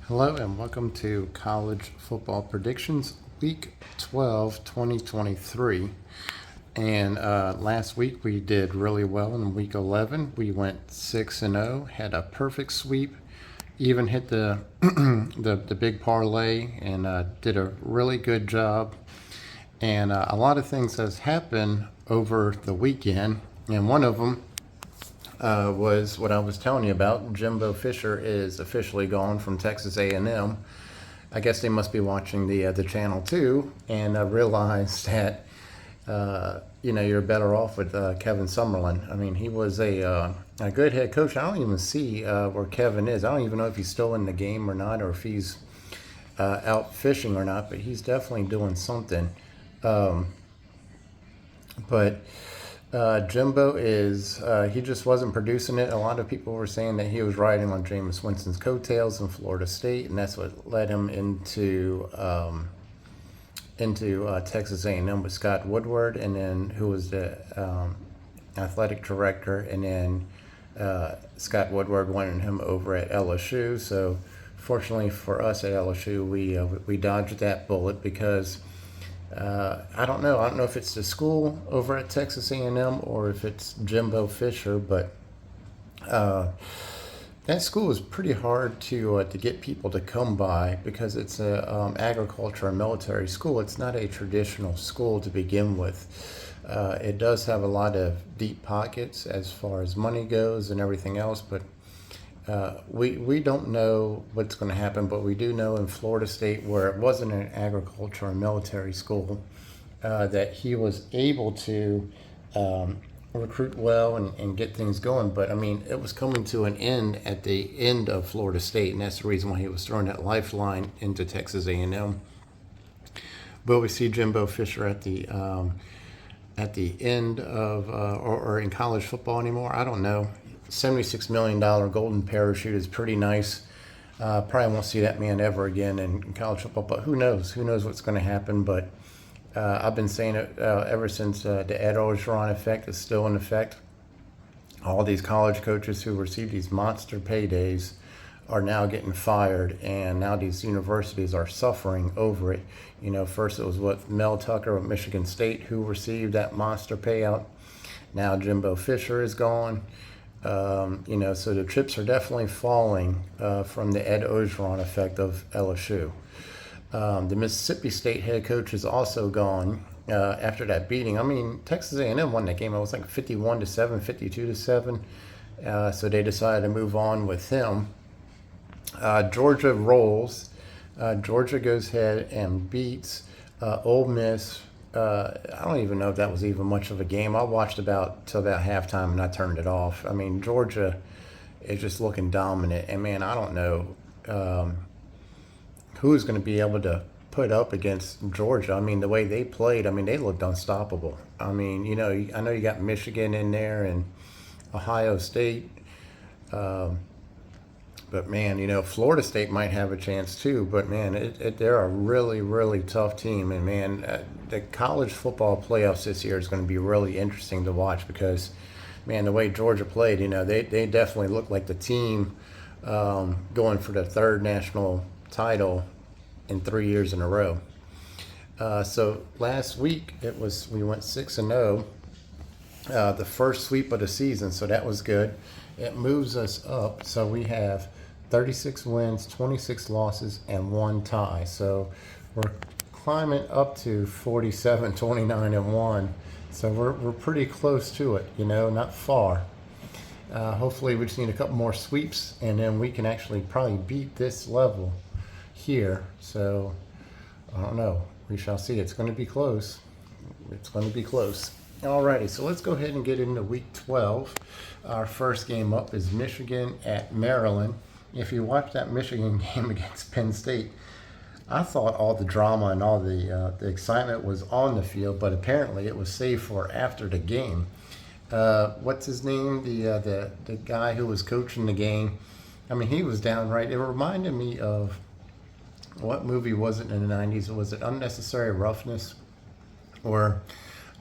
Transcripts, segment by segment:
Hello and welcome to College Football Predictions Week 12, 2023. And last week we did really well in Week 11. We went 6-0, had a perfect sweep, even hit the the big parlay, and did a really good job. And a lot of things has happened over the weekend, and one of them was what I was telling you about. Jimbo Fisher is officially gone from Texas A&M. I guess they must be watching the channel too, and realized that you're better off with Kevin Summerlin. I mean, he was a good head coach. I don't even see where Kevin is. I don't even know if he's still in the game or not, or if he's out fishing or not. But he's definitely doing something. But Jimbo is, he just wasn't producing it. A lot of people were saying that he was riding on Jameis Winston's coattails in Florida State, and that's what led him into Texas A&M with Scott Woodward, and then who was the athletic director, and then Scott Woodward wanted him over at LSU. So fortunately for us at LSU, we dodged that bullet because I don't know. I don't know if it's the school over at Texas A&M or if it's Jimbo Fisher, but that school is pretty hard to get people to come by because it's a agriculture and military school. It's not a traditional school to begin with. It does have a lot of deep pockets as far as money goes and everything else, but we don't know what's going to happen, but we do know in Florida State, where it wasn't an agriculture or military school, that he was able to recruit well and get things going. But I mean, it was coming to an end at the end of Florida State, and that's the reason why he was throwing that lifeline into Texas A&M. Will we see Jimbo Fisher at the end of or in college football anymore? I don't know. $76 million golden parachute is pretty nice. Probably won't see that man ever again in college football, but who knows? Who knows what's going to happen? But I've been saying it ever since the Ed Orgeron effect is still in effect. All these college coaches who receive these monster paydays are now getting fired, and now these universities are suffering over it. You know, first it was Mel Tucker of Michigan State who received that monster payout. Now Jimbo Fisher is gone. So the chips are definitely falling from the Ed Orgeron effect of LSU. The Mississippi State head coach is also gone after that beating. I mean, Texas A&M won that game. It was like 51-7, 52-7. So they decided to move on with him. Georgia rolls. Georgia goes ahead and beats Ole Miss. I don't even know if that was even much of a game. I watched till about halftime and I turned it off. I mean, Georgia is just looking dominant, and man, I don't know who's going to be able to put up against Georgia. I mean, the way they played, I mean, they looked unstoppable. I mean, I know you got Michigan in there and Ohio State. But man, Florida State might have a chance too. But man, they're a really, really tough team. And man, the college football playoffs this year is going to be really interesting to watch because, man, the way Georgia played, they definitely look like the team going for the third national title in 3 years in a row. So last week we went 6-0, the first sweep of the season. So that was good. It moves us up. So we have 36 wins, 26 losses, and 1 tie. So we're climbing up to 47, 29, and 1. So we're pretty close to it, not far. Hopefully we just need a couple more sweeps, and then we can actually probably beat this level here. So I don't know. We shall see. It's going to be close. It's going to be close. Alrighty, so let's go ahead and get into Week 12. Our first game up is Michigan at Maryland. If you watch that Michigan game against Penn State, I thought all the drama and all the excitement was on the field, but apparently it was saved for after the game. What's his name? The guy who was coaching the game. I mean, he was downright. It reminded me of what movie was it in the 90s? Was it Unnecessary Roughness? Or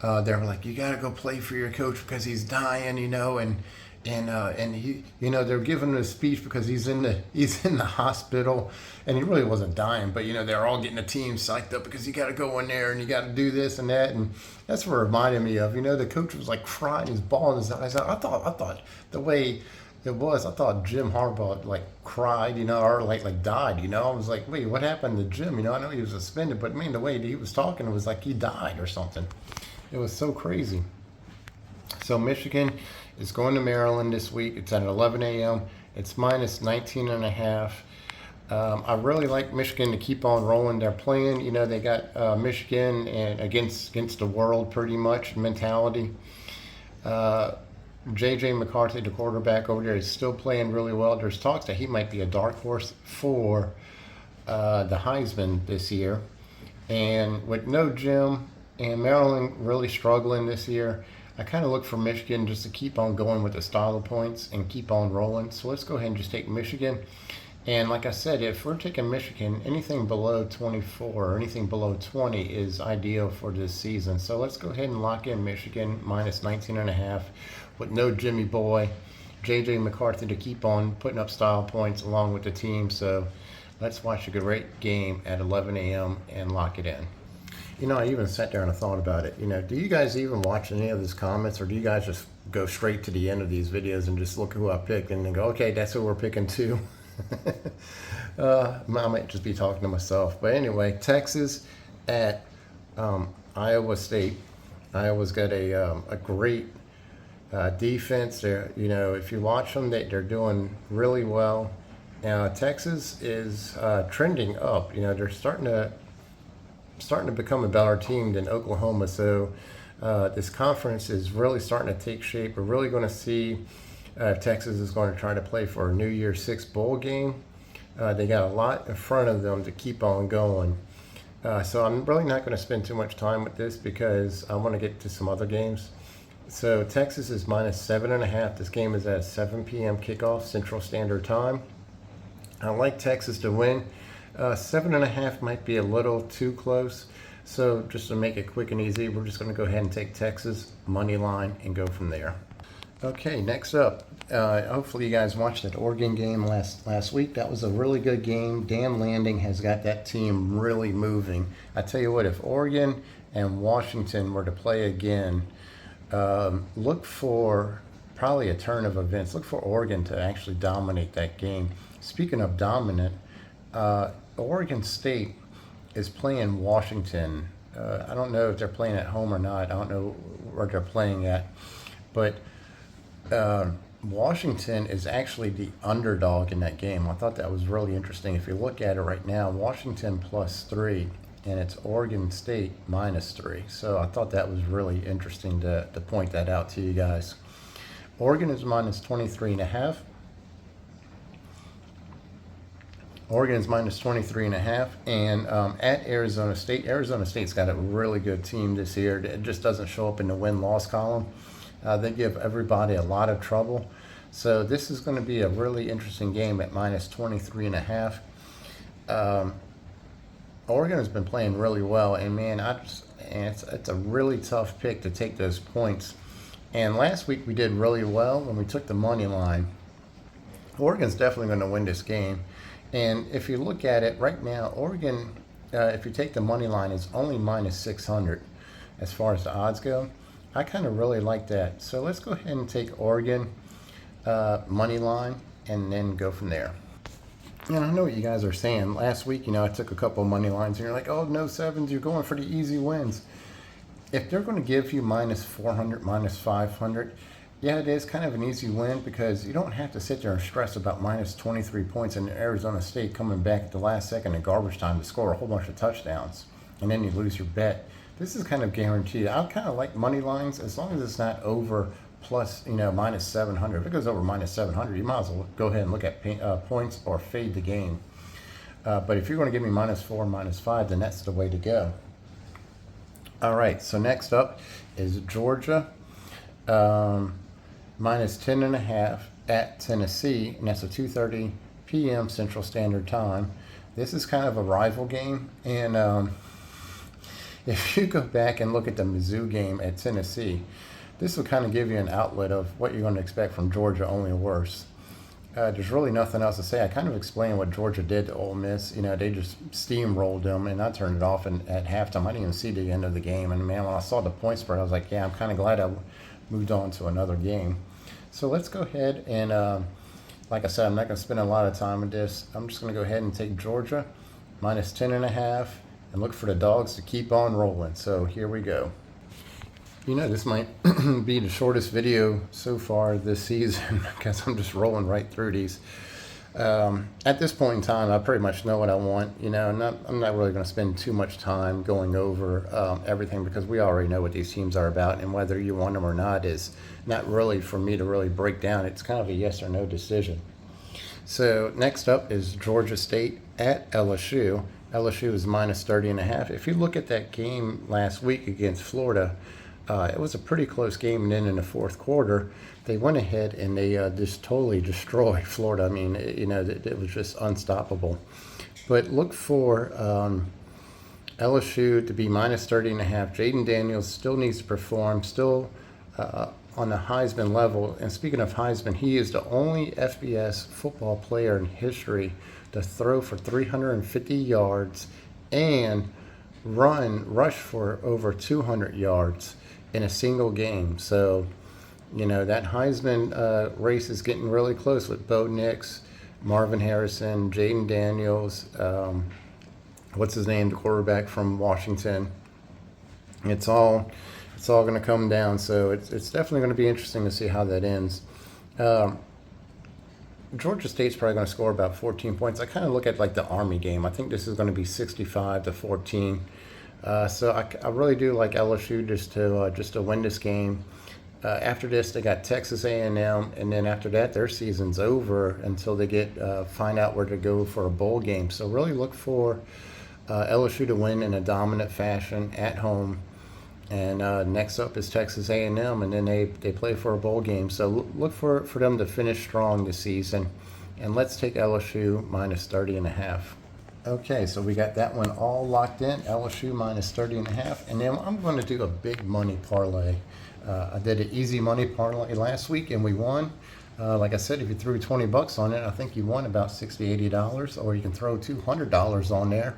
they were like, you got to go play for your coach because he's dying, and And he, they're giving him a speech because he's in the hospital, and he really wasn't dying, but they're all getting the team psyched up because you got to go in there and you got to do this and that, and that's what it reminded me of. The coach was like crying, his ball in his eyes. I thought the way it was, I thought Jim Harbaugh like cried, or like died. I was like, wait, what happened to Jim? I know he was suspended, but man, the way he was talking, it was like he died or something. It was so crazy. So Michigan is going to Maryland this week. It's at 11 a.m. It's minus 19 and a half. I really like Michigan to keep on rolling. They're playing, they got Michigan and against the world pretty much mentality. J.J. McCarthy, the quarterback over there, is still playing really well. There's talks that he might be a dark horse for the Heisman this year. And with no Jim and Maryland really struggling this year, I kind of look for Michigan just to keep on going with the style of points and keep on rolling. So let's go ahead and just take Michigan. And like I said, if we're taking Michigan, anything below 24 or anything below 20 is ideal for this season. So let's go ahead and lock in Michigan minus 19 and a half with no Jimmy Boy, J.J. McCarthy to keep on putting up style points along with the team. So let's watch a great game at 11 a.m. and lock it in. I even sat there and I thought about it. Do you guys even watch any of these comments, or do you guys just go straight to the end of these videos and just look who I picked and then go, okay, that's who we're picking too? I might just be talking to myself. But anyway, Texas at Iowa State. Iowa's got a great defense. If you watch them, they're doing really well. Now, Texas is trending up. They're starting to become a better team than Oklahoma. So this conference is really starting to take shape. We're really going to see if Texas is going to try to play for a New Year's Six bowl game. They got a lot in front of them to keep on going. So I'm really not going to spend too much time with this because I want to get to some other games. So Texas is minus 7.5. This game is at 7 p.m. kickoff Central Standard Time. I like Texas to win. 7.5 might be a little too close. So just to make it quick and easy, we're just going to go ahead and take Texas money line and go from there. Okay, next up, hopefully you guys watched that Oregon game last week. That was a really good game. Dan Lanning has got that team really moving. I tell you what, if Oregon and Washington were to play again, look for probably a turn of events. Look for Oregon to actually dominate that game. Speaking of dominant, Oregon State is playing Washington. I don't know if they're playing at home or not. I don't know where they're playing at. But Washington is actually the underdog in that game. I thought that was really interesting. If you look at it right now, Washington +3, and it's Oregon State -3. So I thought that was really interesting to point that out to you guys. Oregon is minus 23.5. Oregon is minus 23.5, and at Arizona State. Arizona State's got a really good team this year. It just doesn't show up in the win-loss column. They give everybody a lot of trouble. So this is going to be a really interesting game at minus 23.5. Oregon has been playing really well, and man, it's a really tough pick to take those points. And last week we did really well when we took the money line. Oregon's definitely going to win this game. And if you look at it right now, Oregon, if you take the money line, is only minus 600 as far as the odds go. I kind of really like that. So let's go ahead and take Oregon money line and then go from there. And I know what you guys are saying. Last week, I took a couple of money lines and you're like, oh, no sevens, you're going for the easy wins. If they're going to give you minus 400, minus 500, yeah, it is kind of an easy win because you don't have to sit there and stress about minus 23 points in Arizona State coming back at the last second in garbage time to score a whole bunch of touchdowns, and then you lose your bet. This is kind of guaranteed. I kind of like money lines as long as it's not over plus, minus 700. If it goes over minus 700, you might as well go ahead and look at points or fade the game. But if you're going to give me minus 4, minus 5, then that's the way to go. All right, so next up is Georgia. Minus 10.5 at Tennessee, and that's a 2:30 p.m. Central Standard Time. This is kind of a rival game, and if you go back and look at the Mizzou game at Tennessee, this will kind of give you an outlet of what you're going to expect from Georgia, only worse. There's really nothing else to say. I kind of explained what Georgia did to Ole Miss. They just steamrolled them, and I turned it off at halftime. I didn't even see the end of the game. And man, when I saw the point spread, I was like, yeah, I'm kind of glad I moved on to another game. So let's go ahead and, like I said, I'm not going to spend a lot of time with this. I'm just going to go ahead and take Georgia minus 10.5 and look for the dogs to keep on rolling. So here we go. This might be the shortest video so far this season because I'm just rolling right through these. At this point in time, I pretty much know what I want. I'm not really going to spend too much time going over everything because we already know what these teams are about, and whether you want them or not is not really for me to really break down. It's kind of a yes or no decision. So next up is Georgia State at LSU. LSU is minus 30.5. If you look at that game last week against Florida, it was a pretty close game, and then in the fourth quarter, they went ahead and they just totally destroyed Florida. I mean, it was just unstoppable. But look for LSU to be minus 30.5. Jaden Daniels still needs to perform, still on the Heisman level. And speaking of Heisman, he is the only FBS football player in history to throw for 350 yards and rush for over 200 yards in a single game. So, that Heisman race is getting really close with Bo Nix, Marvin Harrison, Jaden Daniels, what's his name, the quarterback from Washington. It's all going to come down. So it's definitely going to be interesting to see how that ends. Georgia State's probably going to score about 14 points. I kind of look at like the Army game. I think this is going to be 65-14. So I really do like LSU just to win this game. After this, they got Texas A&M, and then after that, their season's over until they find out where to go for a bowl game. So really look for LSU to win in a dominant fashion at home. And next up is Texas A&M, and then they play for a bowl game. So look for them to finish strong this season. And let's take LSU minus 30.5. Okay, so we got that one all locked in, LSU minus 30.5. And then I'm going to do a big money parlay. I did an easy money parlay last week, and we won. Like I said, if you threw $20 on it, I think you won about $60, $80, or you can throw $200 on there.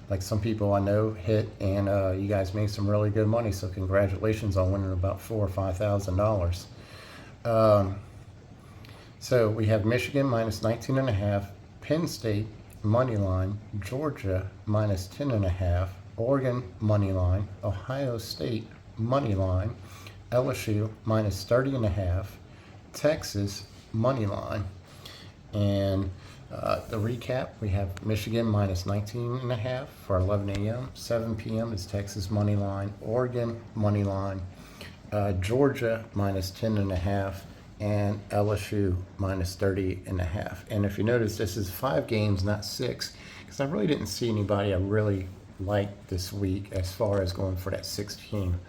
Like some people I know hit, and you guys made some really good money. So congratulations on winning about $4,000 or $5,000. So we have Michigan minus 19.5, Penn State money line, Georgia minus 10.5, Oregon money line, Ohio State money line, LSU minus 30.5, Texas money line. And the recap, we have Michigan minus 19.5 for 11 a.m. 7 p.m. is Texas money line, Oregon money line, Georgia minus 10.5, and LSU minus 30.5. And if you notice, this is 5 games, not 6, because I really didn't see anybody I really liked this week as far as going for that 6 team.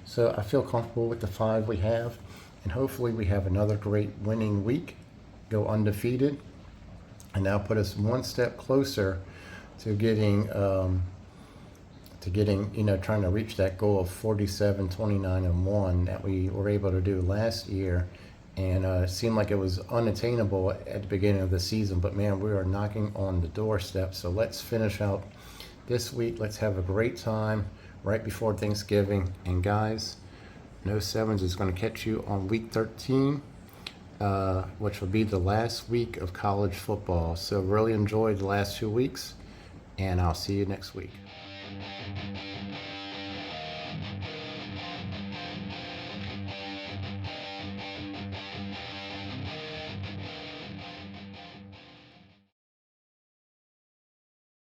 So I feel comfortable with the 5 we have, and hopefully we have another great winning week, go undefeated, and now put us one step closer to getting, trying to reach that goal of 47, 29, and 1 that we were able to do last year. And it seemed like it was unattainable at the beginning of the season, but man, we are knocking on the doorstep. So let's finish out this week. Let's have a great time right before Thanksgiving. And guys, No Sevens is going to catch you on week 13, which will be the last week of college football. So really enjoy the last 2 weeks, and I'll see you next week.